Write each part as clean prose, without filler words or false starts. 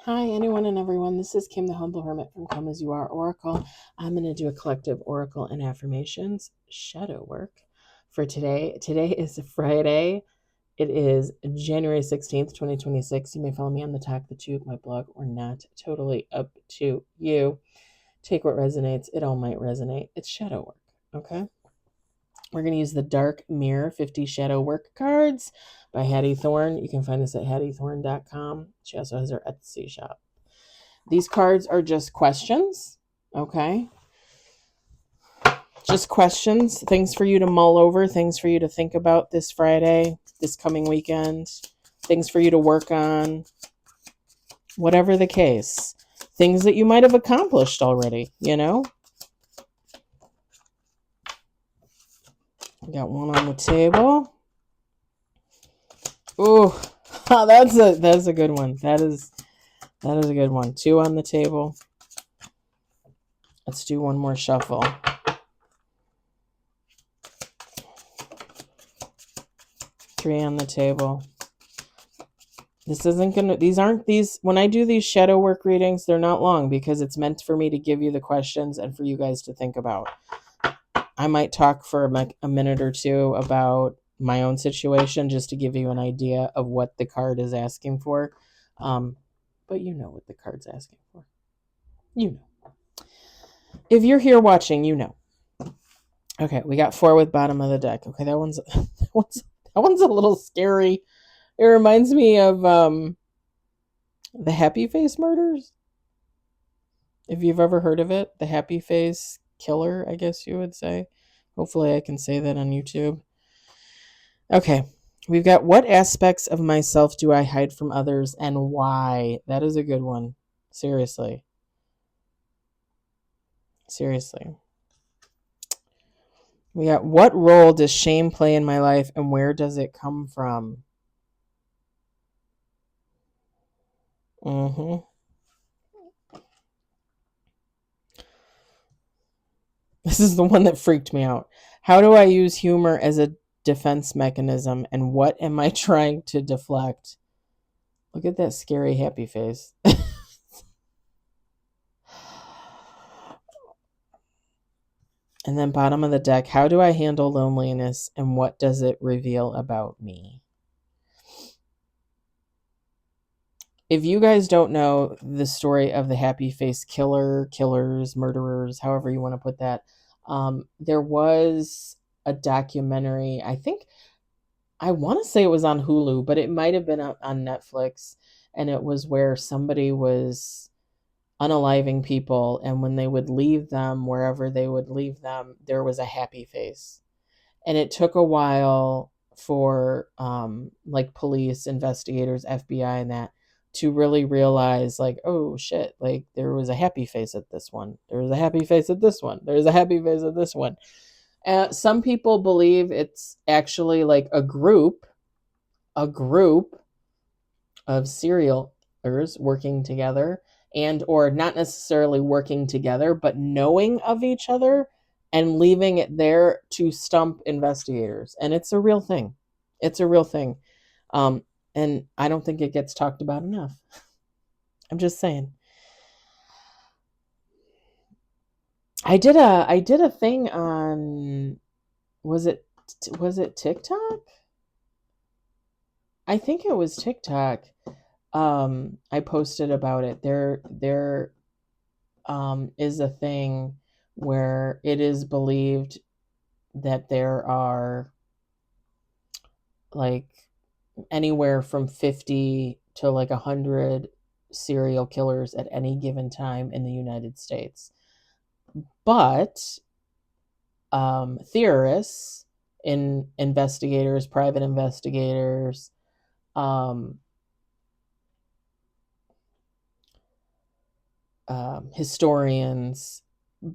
Hi, anyone and everyone. This is Kim, the Humble Hermit from Come As You Are Oracle. I'm going to do a collective oracle and affirmations shadow work for today. Today is Friday. It is January 16th, 2026. You may follow me on the Talk the Tube, my blog, or not. Totally up to you. Take what resonates. It all might resonate. It's shadow work, okay? We're going to use the Dark Mirror 50 Shadow Work Cards by Hattie Thorne. You can find this at hattiethorne.com. She also has her Etsy shop. These cards are just questions, okay? Just questions, things for you to mull over, things for you to think about this Friday, this coming weekend, things for you to work on, whatever the case. Things that you might have accomplished already, you know? We got one on the table. Ooh, that's a good one. That is a good one. Two on the table. Let's do one more shuffle. Three on the table. When I do these shadow work readings, they're not long because it's meant for me to give you the questions and for you guys to think about. I might talk for a minute or two about my own situation just to give you an idea of what the card is asking for. But you know what the card's asking for. You know. If you're here watching, you know. Okay, we got 4 with bottom of the deck. Okay, that one's a little scary. It reminds me of the Happy Face murders. If you've ever heard of it, the Happy Face killer, I guess you would say. Hopefully I can say that on YouTube. Okay, we've got what aspects of myself do I hide from others and why? That is a good one. Seriously. We got what role does shame play in my life and where does it come from? This is the one that freaked me out. How do I use humor as a defense mechanism and what am I trying to deflect? Look at that scary happy face. And then bottom of the deck, how do I handle loneliness and what does it reveal about me? If you guys don't know the story of the happy face killers, murderers, however you want to put that, there was a documentary, I want to say it was on Hulu, but it might have been on Netflix, and it was where somebody was unaliving people, and when they would leave them, wherever they would leave them, there was a happy face. And it took a while for like police, investigators, FBI, and that to really realize, like, oh shit, like there was a happy face at this one. There was a happy face at this one. There's a happy face at this one. Some people believe it's actually like a group of serial killers working together, and or not necessarily working together, but knowing of each other and leaving it there to stump investigators. And it's a real thing. It's a real thing. And I don't think it gets talked about enough. I'm just saying. I did a thing on, was it TikTok? I think it was TikTok. I posted about it. There is a thing where it is believed that there are like anywhere from 50 to like 100 serial killers at any given time in the United States. But theorists, investigators, private investigators, historians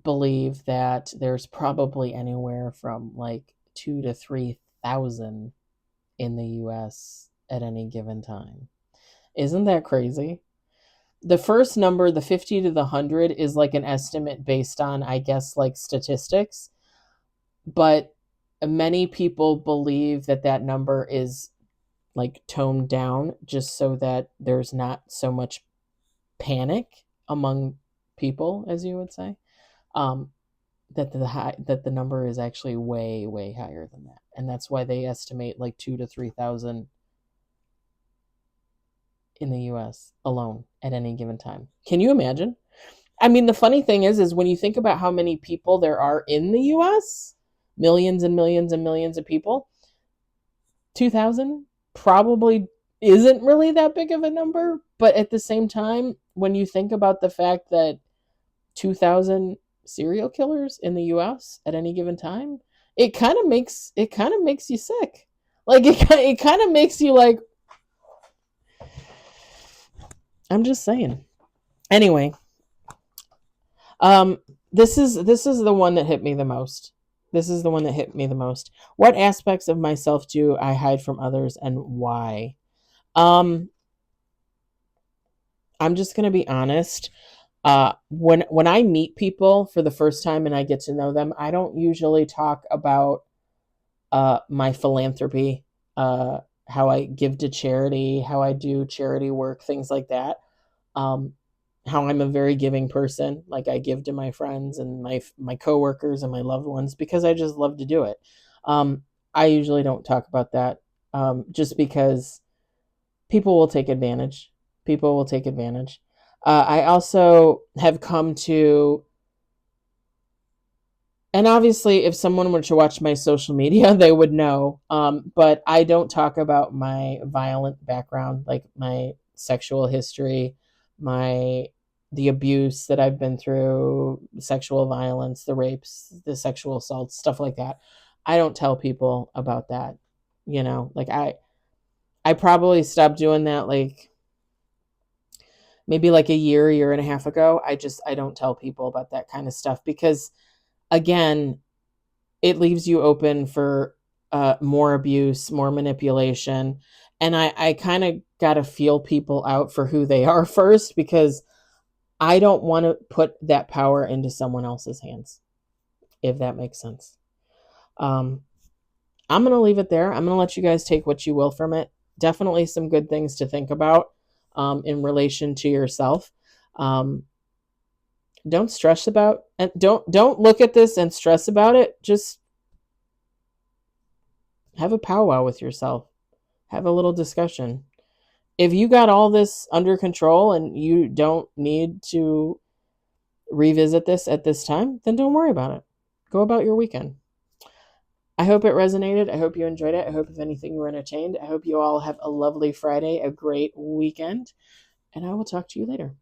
believe that there's probably anywhere from like 2,000 to 3,000 in the US at any given time. Isn't that crazy? The first number, the 50 to the 100, is like an estimate based on, I guess, like statistics. But many people believe that that number is like toned down just so that there's not so much panic among people, as you would say, that the number is actually way, way higher than that. And that's why they estimate like 2 to 3,000 in the US alone at any given time. Can you imagine? I mean, the funny thing is when you think about how many people there are in the US, millions and millions and millions of people, 2,000 probably isn't really that big of a number. But at the same time, when you think about the fact that 2,000 serial killers in the US at any given time, it kind of makes you sick. Like it kind of makes you like, I'm just saying. Anyway, this is the one that hit me the most. This is the one that hit me the most. What aspects of myself do I hide from others, and why? I'm just going to be honest. When I meet people for the first time and I get to know them, I don't usually talk about my philanthropy, how I give to charity, how I do charity work, things like that. How I'm a very giving person. Like I give to my friends and my coworkers and my loved ones because I just love to do it. I usually don't talk about that, just because people will take advantage. People will take advantage. I also have come to, and obviously, if someone were to watch my social media, they would know. But I don't talk about my violent background, like my sexual history, the abuse that I've been through, sexual violence, the rapes, the sexual assaults, stuff like that. I don't tell people about that. Like I probably stopped doing that like maybe like a year and a half ago. I don't tell people about that kind of stuff because, again, it leaves you open for more abuse, more manipulation. And I kind of got to feel people out for who they are first, because I don't want to put that power into someone else's hands, if that makes sense. I'm going to leave it there. I'm going to let you guys take what you will from it. Definitely some good things to think about in relation to yourself. Don't stress about, and don't look at this and stress about it. Just have a powwow with yourself. Have a little discussion. If you got all this under control and you don't need to revisit this at this time, then don't worry about it. Go about your weekend. I hope it resonated. I hope you enjoyed it. I hope, if anything, you were entertained. I hope you all have a lovely Friday, a great weekend, and I will talk to you later.